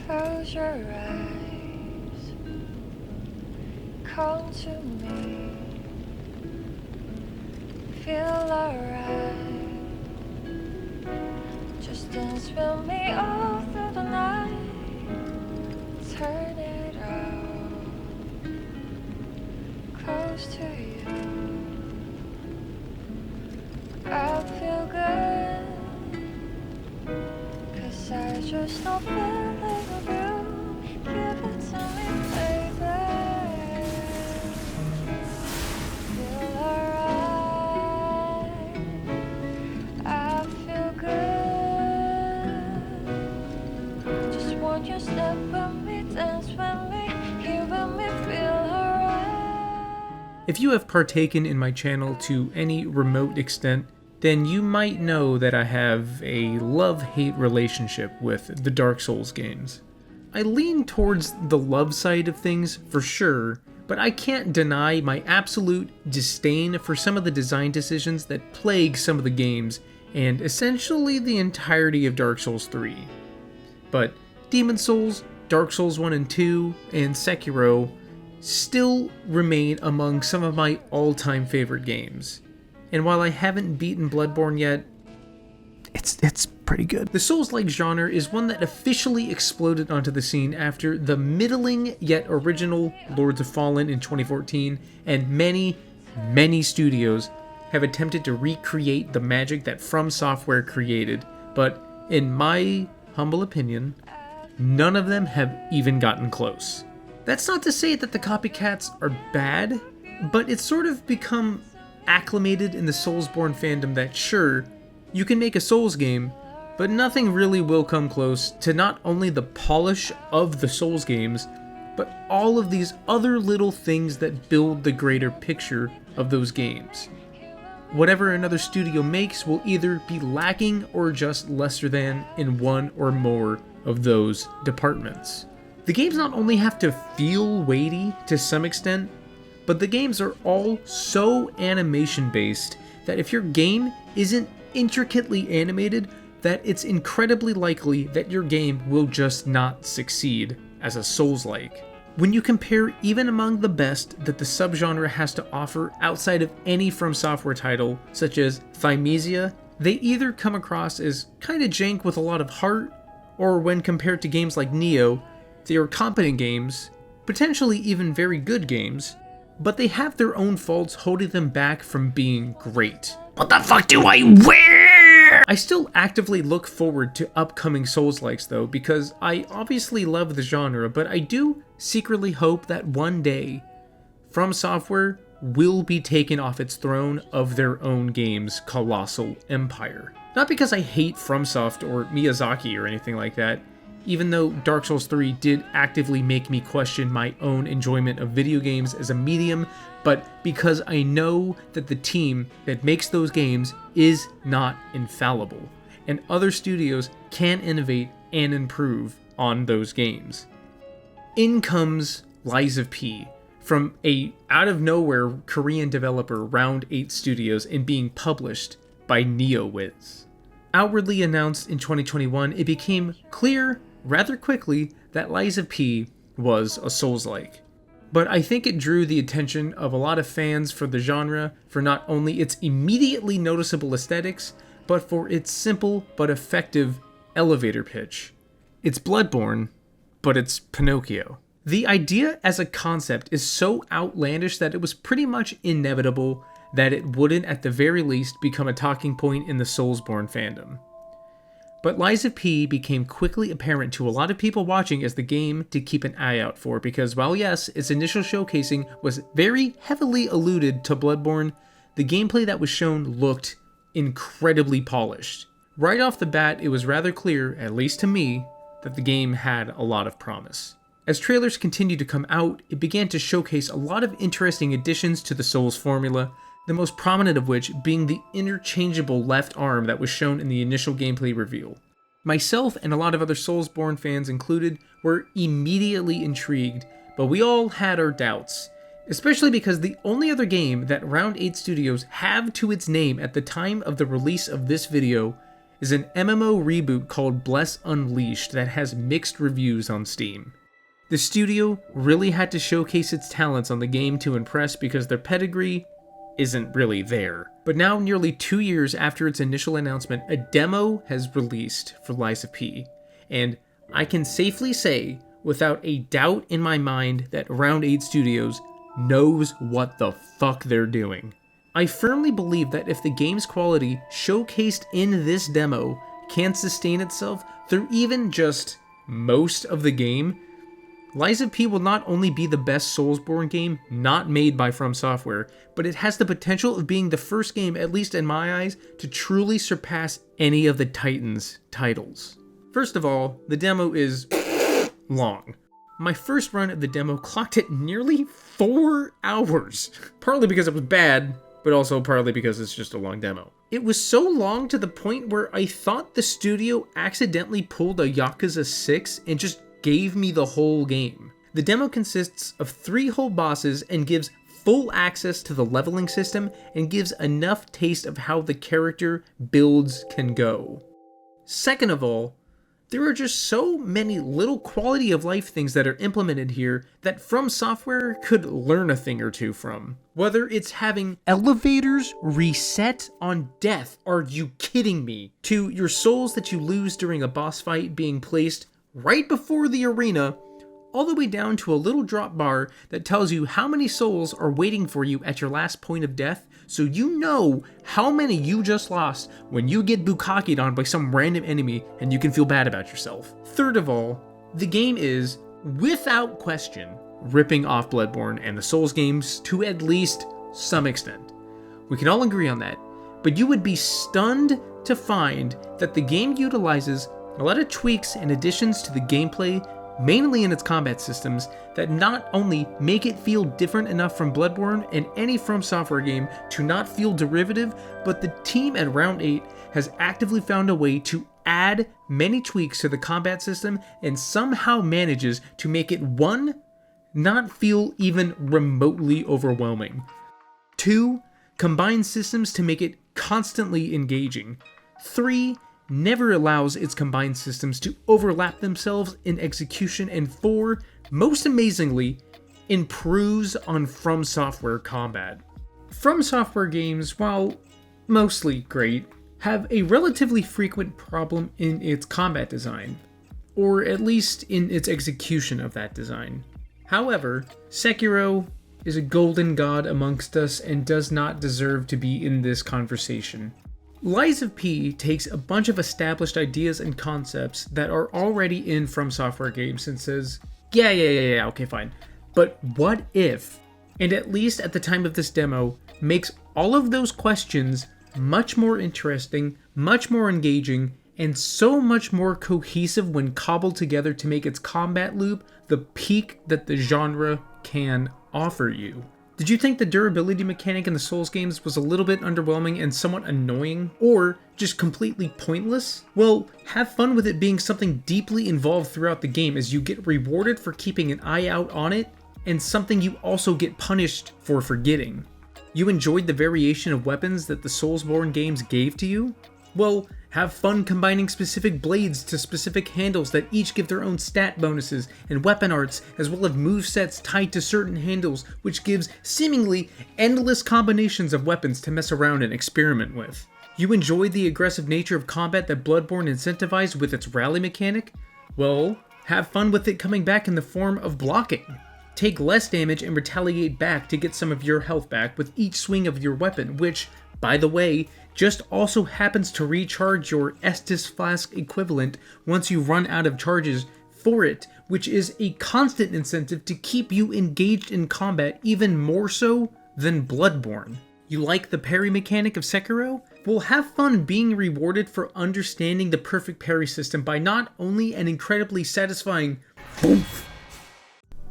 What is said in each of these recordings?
Close your eyes, come to me, feel alright. Just dance with me all through the night. Turn it out, close to you. I feel good, 'cause I just don't feel like you. Give it to me, baby. Feel alright, I feel good. Just want you to step with me, dance with me, here with me, feel alright. If you have partaken in my channel to any remote extent, then you might know that I have a love-hate relationship with the Dark Souls games. I lean towards the love side of things for sure, but I can't deny my absolute disdain for some of the design decisions that plague some of the games, and essentially the entirety of Dark Souls 3. But Demon Souls, Dark Souls 1 and 2, and Sekiro still remain among some of my all-time favorite games. And while I haven't beaten Bloodborne yet, it's pretty good. The Souls-like genre is one that officially exploded onto the scene after the middling yet original Lords of Fallen in 2014, and many, many studios have attempted to recreate the magic that From Software created, but in my humble opinion, none of them have even gotten close. That's not to say that the copycats are bad, but it's sort of become acclimated in the Soulsborne fandom that sure, you can make a Souls game, but nothing really will come close to not only the polish of the Souls games, but all of these other little things that build the greater picture of those games. Whatever another studio makes will either be lacking or just lesser than in one or more of those departments. The games not only have to feel weighty to some extent, but the games are all so animation based that if your game isn't intricately animated, that it's incredibly likely that your game will just not succeed as a Souls-like. When you compare even among the best that the subgenre has to offer outside of any From Software title, such as Thymesia, they either come across as kinda jank with a lot of heart, or when compared to games like Nioh, they are competent games, potentially even very good games, but they have their own faults holding them back from being great. What the fuck do I wear? I still actively look forward to upcoming Souls-likes though, because I obviously love the genre, but I do secretly hope that one day, From Software will be taken off its throne of their own game's colossal empire. Not because I hate FromSoft or Miyazaki or anything like that, even though Dark Souls 3 did actively make me question my own enjoyment of video games as a medium, but because I know that the team that makes those games is not infallible, and other studios can innovate and improve on those games. In comes Lies of P, from a out-of-nowhere Korean developer Round 8 Studios and being published by NeoWiz. Outwardly announced in 2021, it became clear rather quickly that Lies of P was a Souls-like. But I think it drew the attention of a lot of fans for the genre for not only its immediately noticeable aesthetics, but for its simple but effective elevator pitch. It's Bloodborne, but it's Pinocchio. The idea as a concept is so outlandish that it was pretty much inevitable that it wouldn't at the very least become a talking point in the Soulsborne fandom. But Lies of P became quickly apparent to a lot of people watching as the game to keep an eye out for, because while yes, its initial showcasing was very heavily alluded to Bloodborne, the gameplay that was shown looked incredibly polished. Right off the bat, it was rather clear, at least to me, that the game had a lot of promise. As trailers continued to come out, it began to showcase a lot of interesting additions to the Souls formula, the most prominent of which being the interchangeable left arm that was shown in the initial gameplay reveal. Myself and a lot of other Soulsborne fans included were immediately intrigued, but we all had our doubts, especially because the only other game that Round 8 Studios have to its name at the time of the release of this video is an MMO reboot called Bless Unleashed that has mixed reviews on Steam. The studio really had to showcase its talents on the game to impress because their pedigree isn't really there. But now, nearly 2 years after its initial announcement, a demo has released for Lies of P, and I can safely say, without a doubt in my mind, that Round 8 Studios knows what the fuck they're doing. I firmly believe that if the game's quality showcased in this demo can sustain itself through even just most of the game, Lies of P will not only be the best Soulsborne game not made by From Software, but it has the potential of being the first game, at least in my eyes, to truly surpass any of the Titans titles. First of all, the demo is long. My first run of the demo clocked at nearly 4 hours, partly because it was bad, but also partly because it's just a long demo. It was so long to the point where I thought the studio accidentally pulled a Yakuza 6 and just gave me the whole game. The demo consists of 3 whole bosses and gives full access to the leveling system and gives enough taste of how the character builds can go. Second of all, there are just so many little quality of life things that are implemented here that From Software could learn a thing or two from. Whether it's having elevators reset on death, are you kidding me? To your souls that you lose during a boss fight being placed right before the arena, all the way down to a little drop bar that tells you how many souls are waiting for you at your last point of death, so you know how many you just lost when you get bukkakied on by some random enemy and you can feel bad about yourself. Third of all, the game is, without question, ripping off Bloodborne and the Souls games to at least some extent. We can all agree on that, but you would be stunned to find that the game utilizes a lot of tweaks and additions to the gameplay, mainly in its combat systems, that not only make it feel different enough from Bloodborne and any From Software game to not feel derivative, but the team at Round 8 has actively found a way to add many tweaks to the combat system and somehow manages to make it, 1, not feel even remotely overwhelming, 2, combine systems to make it constantly engaging, 3, never allows its combined systems to overlap themselves in execution, and 4, most amazingly, improves on From Software combat. From Software games, while mostly great, have a relatively frequent problem in its combat design, or at least in its execution of that design. However, Sekiro is a golden god amongst us and does not deserve to be in this conversation. Lies of P takes a bunch of established ideas and concepts that are already in From Software games and says, yeah, okay, fine. But what if, and at least at the time of this demo, makes all of those questions much more interesting, much more engaging, and so much more cohesive when cobbled together to make its combat loop the peak that the genre can offer you. Did you think the durability mechanic in the Souls games was a little bit underwhelming and somewhat annoying, or just completely pointless? Well, have fun with it being something deeply involved throughout the game, as you get rewarded for keeping an eye out on it, and something you also get punished for forgetting. You enjoyed the variation of weapons that the Soulsborne games gave to you? Well, have fun combining specific blades to specific handles that each give their own stat bonuses and weapon arts, as well as movesets tied to certain handles, which gives seemingly endless combinations of weapons to mess around and experiment with. You enjoyed the aggressive nature of combat that Bloodborne incentivized with its rally mechanic? Well, have fun with it coming back in the form of blocking. Take less damage and retaliate back to get some of your health back with each swing of your weapon, which, by the way, just also happens to recharge your Estus Flask equivalent once you run out of charges for it, which is a constant incentive to keep you engaged in combat even more so than Bloodborne. You like the parry mechanic of Sekiro? Well, have fun being rewarded for understanding the perfect parry system by not only an incredibly satisfying oomph,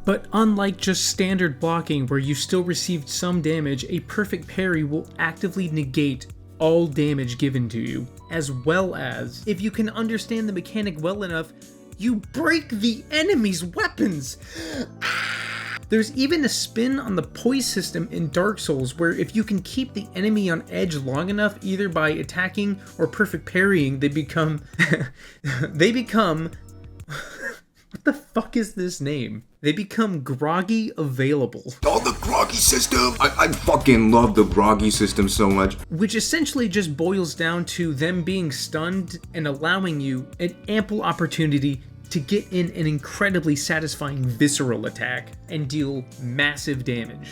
but unlike just standard blocking where you still received some damage, a perfect parry will actively negate all damage given to you, as well as, if you can understand the mechanic well enough, you break the enemy's weapons! There's even a spin on the poise system in Dark Souls where if you can keep the enemy on edge long enough, either by attacking or perfect parrying, they become what the fuck is this name? They become groggy available. Oh, the groggy system! I fucking love the groggy system so much. Which essentially just boils down to them being stunned and allowing you an ample opportunity to get in an incredibly satisfying visceral attack and deal massive damage.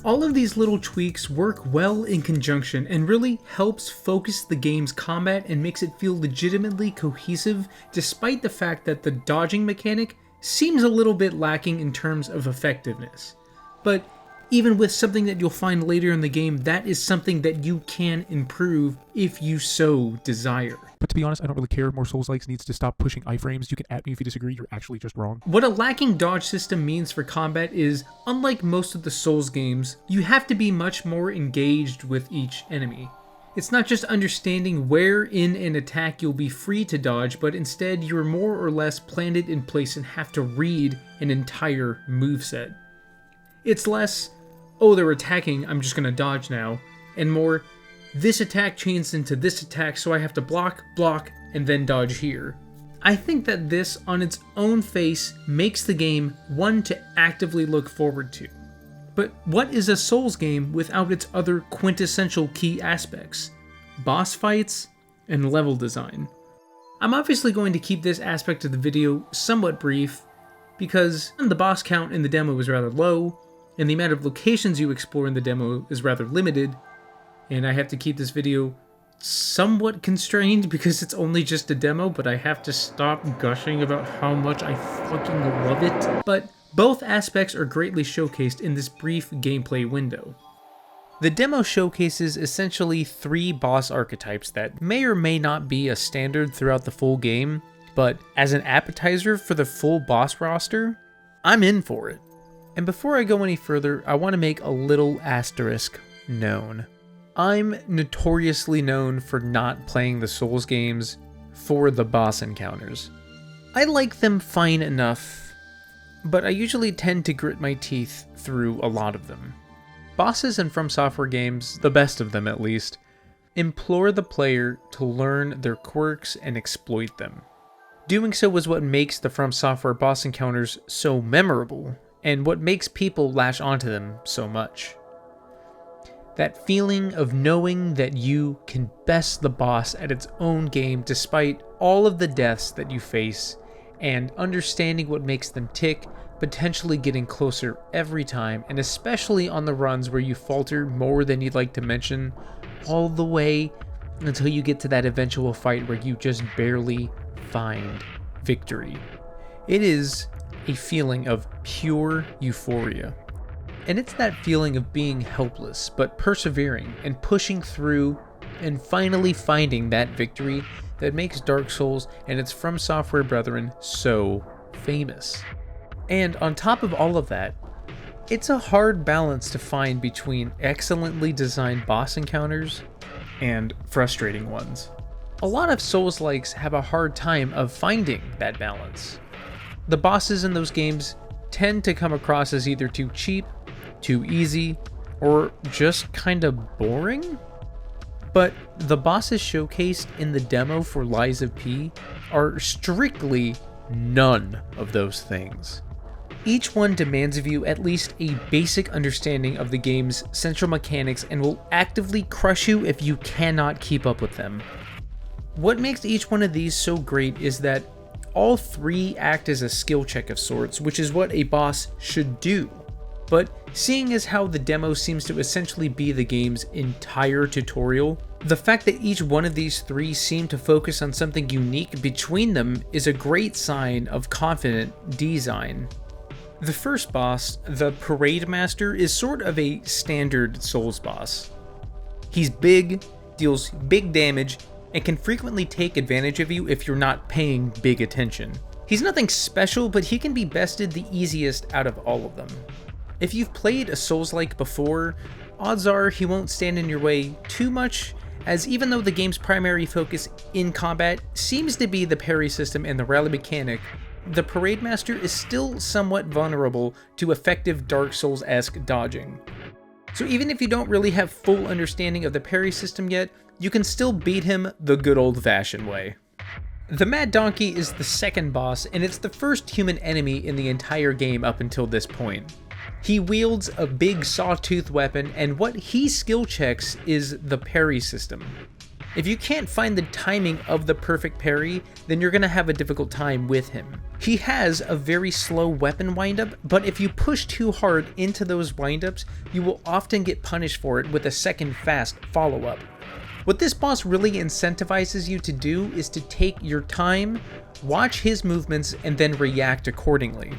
All of these little tweaks work well in conjunction and really helps focus the game's combat and makes it feel legitimately cohesive, despite the fact that the dodging mechanic seems a little bit lacking in terms of effectiveness. But even with something that you'll find later in the game, that is something that you can improve if you so desire. But to be honest, I don't really care. More Souls-likes needs to stop pushing iframes. You can at me if you disagree. You're actually just wrong. What a lacking dodge system means for combat is, unlike most of the Souls games, you have to be much more engaged with each enemy. It's not just understanding where in an attack you'll be free to dodge, but instead you're more or less planted in place and have to read an entire moveset. It's less, oh, they're attacking, I'm just gonna dodge now, and more, this attack chains into this attack, so I have to block, and then dodge here. I think that this, on its own face, makes the game one to actively look forward to. But what is a Souls game without its other quintessential key aspects? Boss fights and level design. I'm obviously going to keep this aspect of the video somewhat brief, because the boss count in the demo is rather low, and the amount of locations you explore in the demo is rather limited, and I have to keep this video somewhat constrained because it's only just a demo, but I have to stop gushing about how much I fucking love it. But both aspects are greatly showcased in this brief gameplay window. The demo showcases essentially 3 boss archetypes that may or may not be a standard throughout the full game, but as an appetizer for the full boss roster, I'm in for it. And before I go any further, I want to make a little asterisk known. I'm notoriously known for not playing the Souls games for the boss encounters. I like them fine enough, but I usually tend to grit my teeth through a lot of them. Bosses in From Software games, the best of them at least, implore the player to learn their quirks and exploit them. Doing so is what makes the From Software boss encounters so memorable, and what makes people latch onto them so much. That feeling of knowing that you can best the boss at its own game despite all of the deaths that you face, and understanding what makes them tick, potentially getting closer every time, and especially on the runs where you falter more than you'd like to mention, all the way until you get to that eventual fight where you just barely find victory. It is a feeling of pure euphoria. And it's that feeling of being helpless, but persevering and pushing through and finally finding that victory that makes Dark Souls and its From Software brethren so famous. And on top of all of that, it's a hard balance to find between excellently designed boss encounters and frustrating ones. A lot of Souls-likes have a hard time of finding that balance. The bosses in those games tend to come across as either too cheap, too easy, or just kinda boring? But the bosses showcased in the demo for Lies of P are strictly none of those things. Each one demands of you at least a basic understanding of the game's central mechanics and will actively crush you if you cannot keep up with them. What makes each one of these so great is that all 3 act as a skill check of sorts, which is what a boss should do. But seeing as how the demo seems to essentially be the game's entire tutorial, the fact that each one of these 3 seem to focus on something unique between them is a great sign of confident design. The first boss, the Parade Master, is sort of a standard Souls boss. He's big, deals big damage, and can frequently take advantage of you if you're not paying big attention. He's nothing special, but he can be bested the easiest out of all of them. If you've played a Souls-like before, odds are he won't stand in your way too much, as even though the game's primary focus in combat seems to be the parry system and the rally mechanic, the Parade Master is still somewhat vulnerable to effective Dark Souls-esque dodging. So even if you don't really have full understanding of the parry system yet, you can still beat him the good old-fashioned way. The Mad Donkey is the second boss, and it's the first human enemy in the entire game up until this point. He wields a big sawtooth weapon, and what he skill checks is the parry system. If you can't find the timing of the perfect parry, then you're going to have a difficult time with him. He has a very slow weapon windup, but if you push too hard into those windups, you will often get punished for it with a second fast follow-up. What this boss really incentivizes you to do is to take your time, watch his movements, and then react accordingly.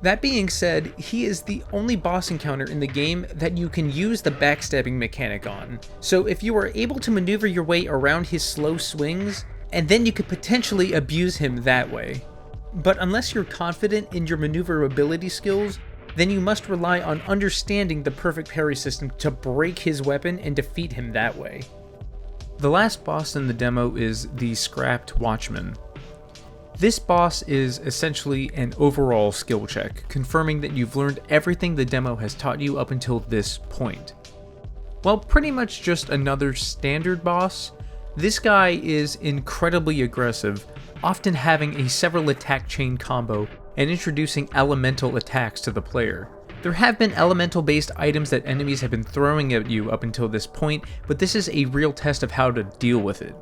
That being said, he is the only boss encounter in the game that you can use the backstabbing mechanic on. So if you are able to maneuver your way around his slow swings, and then you could potentially abuse him that way. But unless you're confident in your maneuverability skills, then you must rely on understanding the perfect parry system to break his weapon and defeat him that way. The last boss in the demo is the Scrapped Watchman. This boss is essentially an overall skill check, confirming that you've learned everything the demo has taught you up until this point. While pretty much just another standard boss, this guy is incredibly aggressive, often having a several attack chain combo and introducing elemental attacks to the player. There have been elemental based items that enemies have been throwing at you up until this point, but this is a real test of how to deal with it.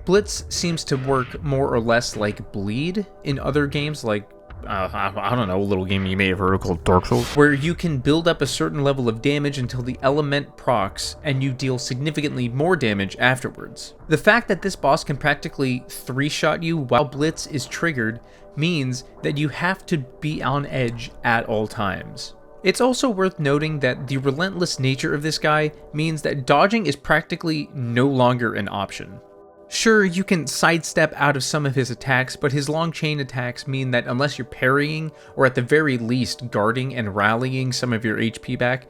Blitz seems to work more or less like Bleed in other games like, I don't know, a little game you may have heard of called Dark Souls, where you can build up a certain level of damage until the element procs and you deal significantly more damage afterwards. The fact that this boss can practically 3-shot you while Blitz is triggered means that you have to be on edge at all times. It's also worth noting that the relentless nature of this guy means that dodging is practically no longer an option. Sure, you can sidestep out of some of his attacks, but his long chain attacks mean that unless you're parrying, or at the very least guarding and rallying some of your HP back,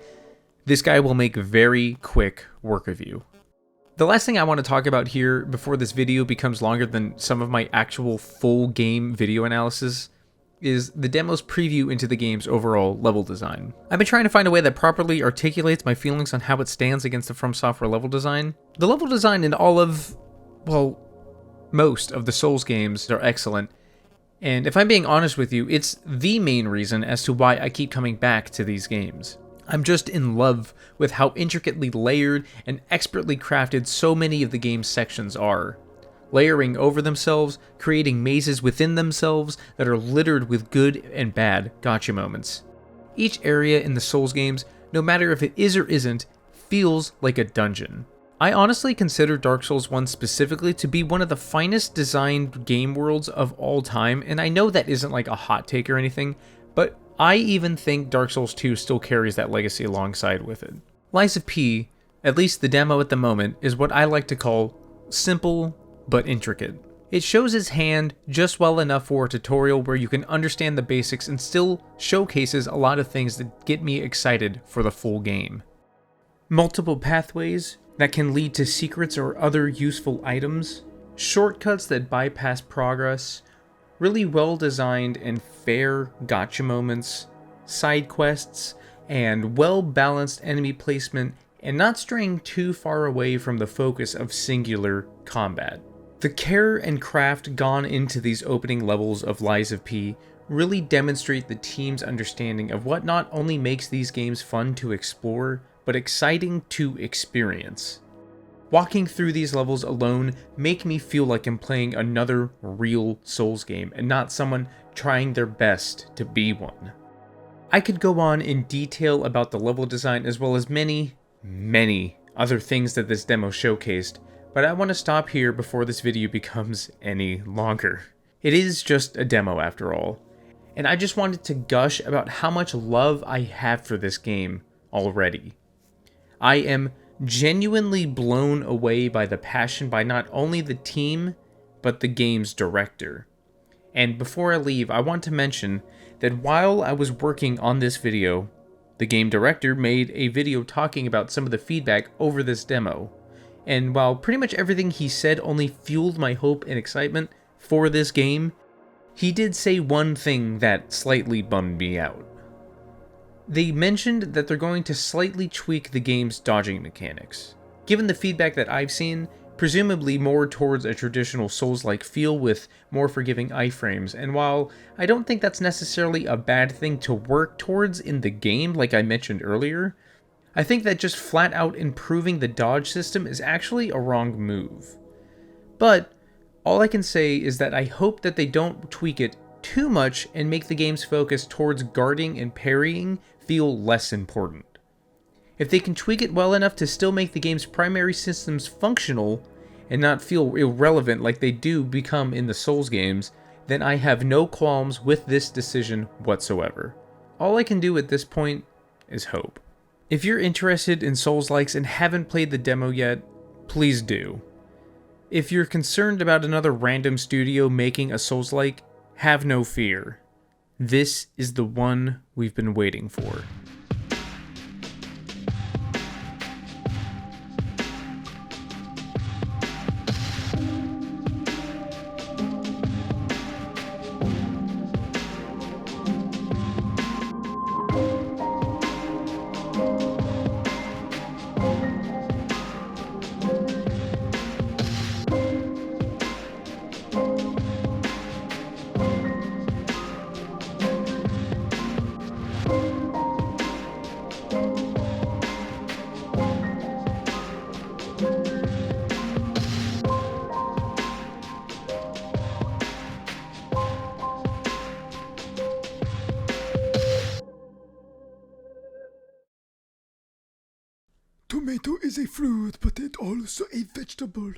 this guy will make very quick work of you. The last thing I want to talk about here before this video becomes longer than some of my actual full game video analysis is the demo's preview into the game's overall level design. I've been trying to find a way that properly articulates my feelings on how it stands against the From Software level design. The level design in all of, well, most of the Souls games are excellent, and if I'm being honest with you, it's the main reason as to why I keep coming back to these games. I'm just in love with how intricately layered and expertly crafted so many of the game's sections are. Layering over themselves, creating mazes within themselves that are littered with good and bad gotcha moments. Each area in the Souls games, no matter if it is or isn't, feels like a dungeon. I honestly consider Dark Souls 1 specifically to be one of the finest designed game worlds of all time, and I know that isn't like a hot take or anything, but I even think Dark Souls 2 still carries that legacy alongside with it. Lies of P, at least the demo at the moment, is what I like to call simple but intricate. It shows his hand just well enough for a tutorial where you can understand the basics and still showcases a lot of things that get me excited for the full game. Multiple pathways that can lead to secrets or other useful items, shortcuts that bypass progress, really well designed and fair gotcha moments, side quests, and well balanced enemy placement, and not straying too far away from the focus of singular combat. The care and craft gone into these opening levels of Lies of P really demonstrate the team's understanding of what not only makes these games fun to explore, but exciting to experience. Walking through these levels alone make me feel like I'm playing another real Souls game and not someone trying their best to be one. I could go on in detail about the level design as well as many other things that this demo showcased, but I want to stop here before this video becomes any longer. It is just a demo after all, and I just wanted to gush about how much love I have for this game already. I am genuinely blown away by the passion by not only the team, but the game's director. And before I leave, I want to mention that while I was working on this video, the game director made a video talking about some of the feedback over this demo. And while pretty much everything he said only fueled my hope and excitement for this game, He did say one thing that slightly bummed me out. They mentioned that they're going to slightly tweak the game's dodging mechanics. Given the feedback that I've seen, presumably more towards a traditional Souls-like feel with more forgiving iframes, and while I don't think that's necessarily a bad thing to work towards in the game like I mentioned earlier, I think that just flat out improving the dodge system is actually a wrong move. But all I can say is that I hope that they don't tweak it too much and make the game's focus towards guarding and parrying feel less important. If they can tweak it well enough to still make the game's primary systems functional and not feel irrelevant like they do become in the Souls games, then I have no qualms with this decision whatsoever. All I can do at this point is hope. If you're interested in Souls-likes and haven't played the demo yet, please do. If you're concerned about another random studio making a Souls-like, have no fear. This is the one we've been waiting for. Tomato is a fruit, but it also a vegetable.